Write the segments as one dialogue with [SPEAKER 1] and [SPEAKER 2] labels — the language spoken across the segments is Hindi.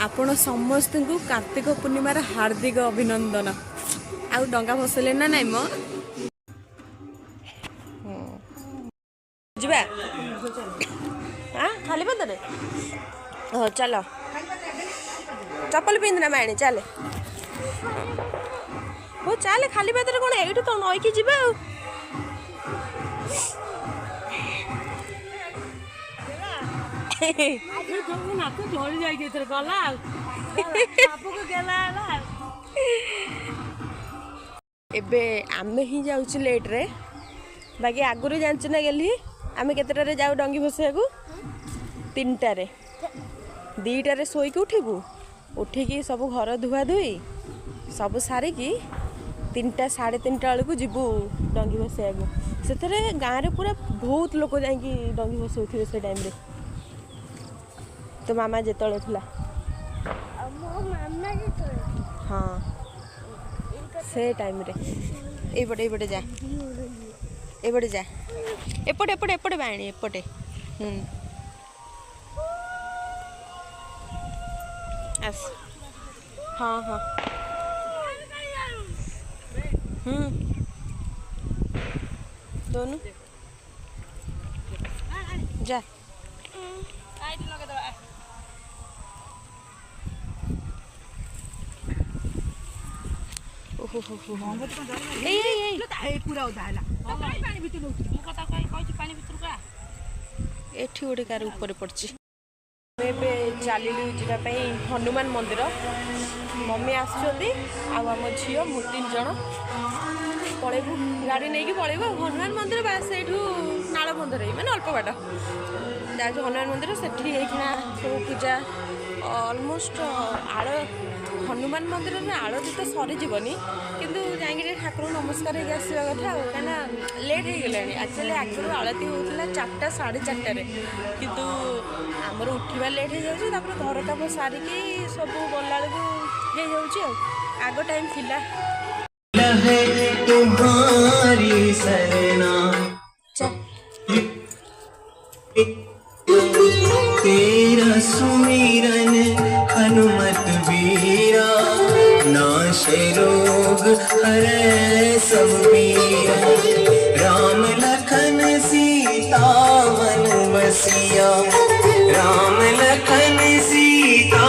[SPEAKER 1] आपण समस्त को कार्तिक पूर्णिमार हार्दिक अभिनंदन। आउ डंगा भसले ना नाइ म जिबा हां खाली बदरे हो चलो चप्पल पिंधना माणी चल हो चल खाली बदरे कोन एइटु तो नई की जिबा एबे आमे ही जाउछ लेट रे बाकी आगुरी जानछ ना गेली आमे केतेटा रे जाउ डंगी भसिया को 3टा रे 2टा रे सोई के उठिबू उठिकी सब घर धुआ धुई सब सारी की 3टा 3:30 बेलू को जीवु डंगी भसिया को सेतरे गाँव रे पूरा बहुत लोग जाइकी डंगी भसौथिबे से टाइम रे तो मामा जेतळे थिला हाँ से टाइम रे एपटे जा एपटे जा एपटे एपटे एपटे बाणी एपटे आस हाँ हाँ दोनों जा एठी गोटे कार ऊपर पड़ची चलू जावाई हनुमान मंदिर मम्मी आसुँच आम झी मु 3 जन पलैबू गाड़ी नहीं पलैबू हनुमान मंदिर बास एठू नाल बंधर मैंने अल्प बाट जाऊँ हनुमान मंदिर से सब पूजा ऑलमोस्ट आड़ हनुमान मंदिर में आलती तो सरीजनी किंतु जाइए ठाकुर नमस्कार हो आसवा कथा कहीं लेट हो गला एक्चुअली आगुरी आलती होता 4टा 4:30 किंतु आमर उठा लेट हो जाए घर काम सारिकी सब गला हो आग टाइम थिला तुम्हारी सरना तेरा सुमिरन हनुमत वीरा नाशे रोग हरे सब पीरा राम लखन सीता मन बसिया राम लखन सीता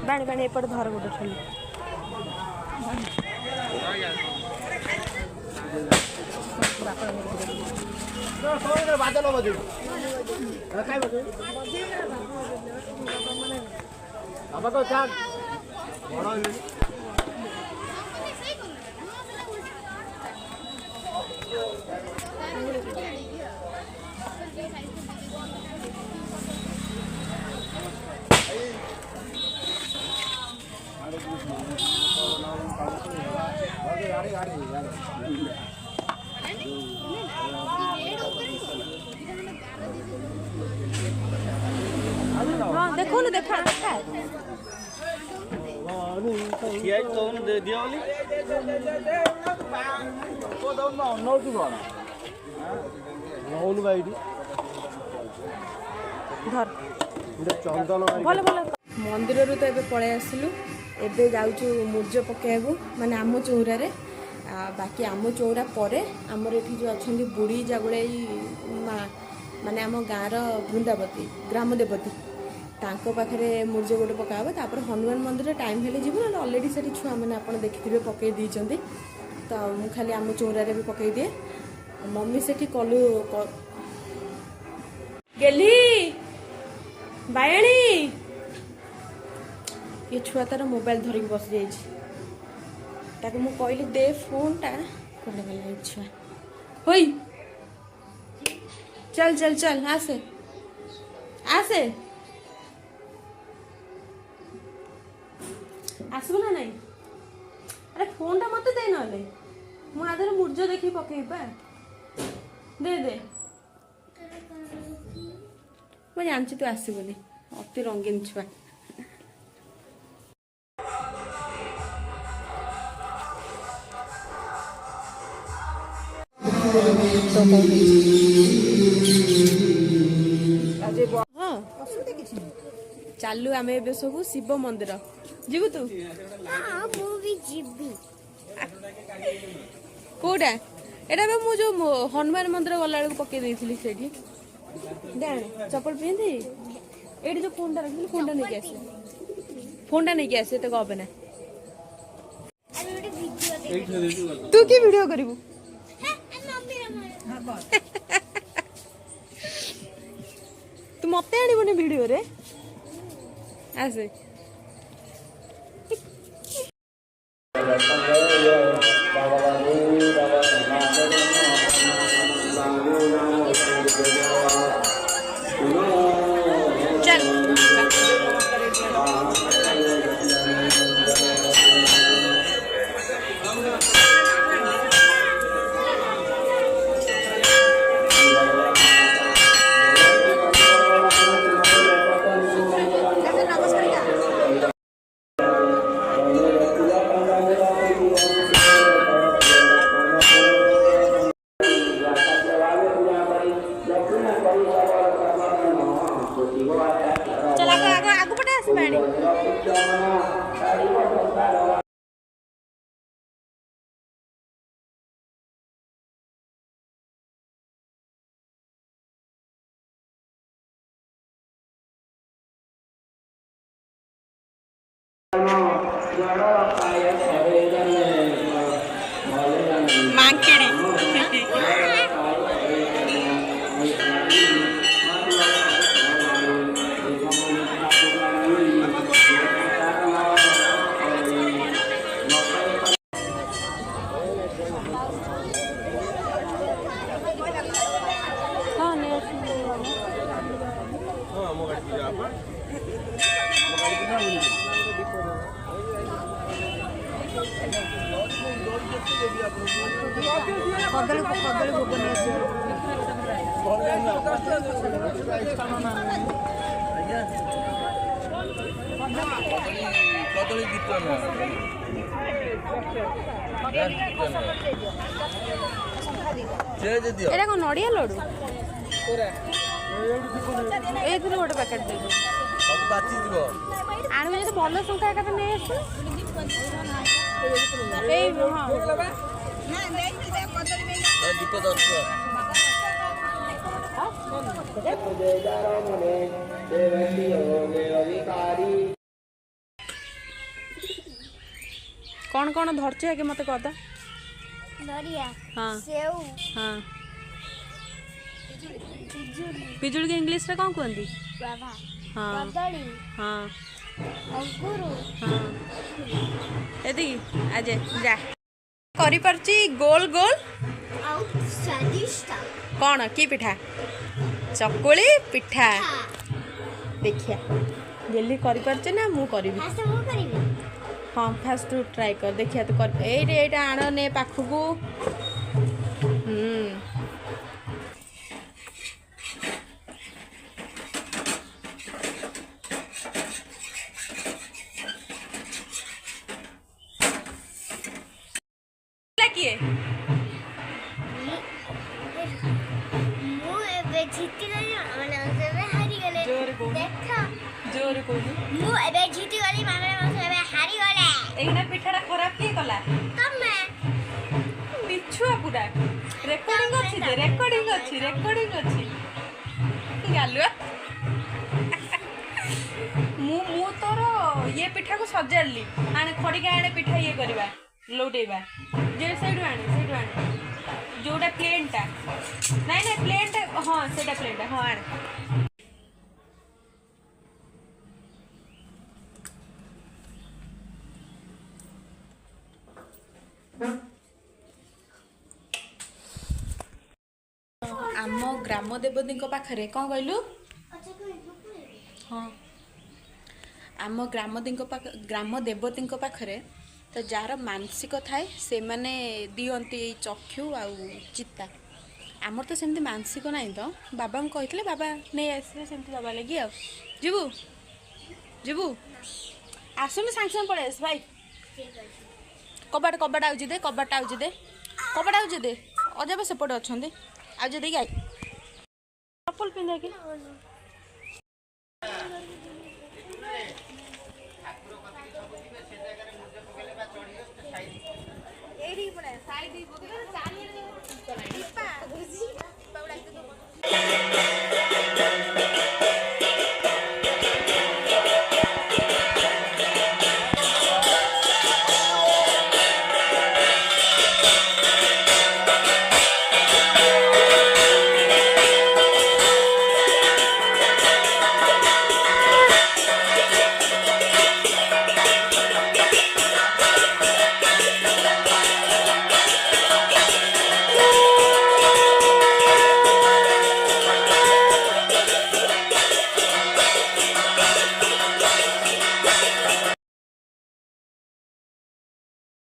[SPEAKER 1] बाणी बाणी एपट धर गोटे छोली हाँ देखो ना देखा देखा दे दिया वाली को दो ना नौ तू कौन नौन बाइडी धर चंदन भले भले मंदिर रू तो एबे पळे आसिलु एबे जाउछु मुर्ज पकेयागु माने आमो चौरा रे बाकी आमो चौरा परे हमर एठी जो अछंदी बुढ़ी जागुलाई माने आम गाँव वृंदावती ग्राम देवती तांको पाखरे मुर्ज गोटे पकाब तापर हनुमान मंदिर टाइम हेले जीव ना अलरेडी से छुआ मैंने आप देखिए पकई देते तो मु खाली आम चौरा भी पकई दिए मम्मी से कलु गेली बायणी ये छुआ तार मोबाइल धरिक बस जाइए मु कहली दे फोन टा कले गला छुआ होई चल चल चल आसे आसे आसबो ना नहीं अरे फोन टा मत दे ना मु आधर मुर्ज देखी पकेबा दे दे मैं जानची तू आसबोनी अति रंगीन छुआ हाँ चालू आम ए सब शिव मंदिर जीवु तू कौटा एटा मु जो हनुमान मंदिर गला पकई देती से चप्पल पिंधि ये जो फोन टा रखी फोन टा नहीं आसे तो कब ना तू की वीडियो करू तू मत आने वीडियो रे आसे मांकिड़ी एटा कौन नड़िया लडू ये गोटे पैकेट दे आने जो भल संख्या एक नहीं आसू कौन कौन धरछ है कि मत कह
[SPEAKER 2] नरिया
[SPEAKER 1] हाँ
[SPEAKER 2] सेव
[SPEAKER 1] हाँ
[SPEAKER 2] पिजुली
[SPEAKER 1] पिजुल के इंग्लिश रे कौन कहंदी
[SPEAKER 2] बाबा
[SPEAKER 1] हाँ
[SPEAKER 2] कदली
[SPEAKER 1] हाँ
[SPEAKER 2] अंकुर
[SPEAKER 1] हाँ एदी आजे जा करि परची गोल गोल
[SPEAKER 2] आउ स्वादिष्ट
[SPEAKER 1] कौन की पिठा चकुली पिठा देखिया जल्दी करि परचे ना मु करबी
[SPEAKER 2] फास्ट मु करिबी
[SPEAKER 1] हाँ फास्ट तू ट्राई कर देखिया तू कर एटा आण ने पाखकू किए
[SPEAKER 2] मु एबे जीती गली माने एबे हारी गले
[SPEAKER 1] जोर को
[SPEAKER 2] देखा
[SPEAKER 1] जोर को
[SPEAKER 2] मु एबे जीती गली माने एबे हारी गले
[SPEAKER 1] एना पिठाटा खराब किए कला
[SPEAKER 2] तमे
[SPEAKER 1] पिछुआ पूरा रेकॉर्डिंग अछि जे रेकॉर्डिंग अछि गालुआ मु तोर ये पिठा को सजारली आने खड़िका आने पिठा ये करबा लौटेबा जे साइड आने जोटा प्लेन टा नहीं प्लेन टा हाँ सेटा प्लेन टा हाँ आने आम ग्राम देवती पाखरे कौन कहलु हाँ आम ग्राम देवती पाखरे तो जार मानसिक थाए से माने दियंती चक्षु आ चिता आमर तो सेमती मानसिक ना तो बाबा कहते बाबा नहीं आसवे सेमती बाबा लगी आ जीवु जीवु आसुन सांगे सांगे पड़े भाई कबाट आउची दे कबाट आउची दे अजा बा सेपटे अच्छा आज देखिए आई चप्पल पिंधा कि
[SPEAKER 2] साइड